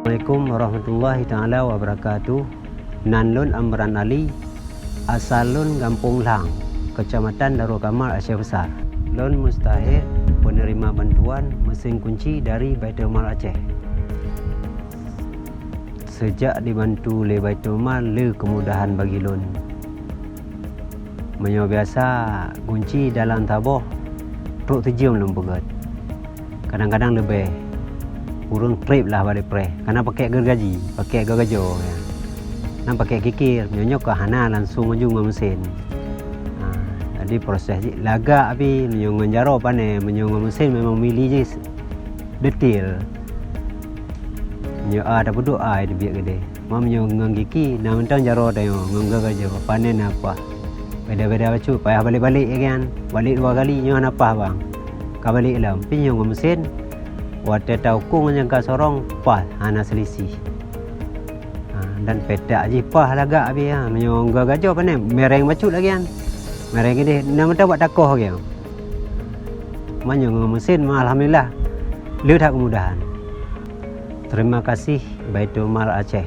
Assalamualaikum warahmatullahi taala wabarakatuh. Nanlun Amran Ali, asalun Kampung Lang, Kecamatan Darul Kamal, Aceh Besar. Lun mustahik penerima bantuan mesin kunci dari Baitul Mal Aceh. Sejak dibantu oleh Baitul Mal, le kemudahan bagi lun. Menyo biasa kunci dalam taboh, truk terjun lun pegat. Kadang-kadang lebih urung trip lah balik pre, karena pakai gergaji, pakai gergajo ya. Nah pakai kikir, nyonyok ke hana langsung ujung mesin. Jadi proses lagak tapi menyong jaro pane, menyong mesin memang milih je detail. Menyo ada peduk itu biar gede. Mau menyong ngiki, nah mentang jaro dah ngong gergajo, panen apa. Beda-beda bacu, payah balik-balik kan. Balik 2 kali nyon apa bang. Ka balik lam, pinyong mesin. Waktu tahu kung jangka sorong pas hana selisih. Dan pedak je pas lagak habis ha. Menyong gergajo panen, mereng bacut lagi kan. Mereka ni nama tahu buat takoh ke? Banyak mesin, alhamdulillah, lihat kemudahan. Terima kasih Baitul Mal Aceh.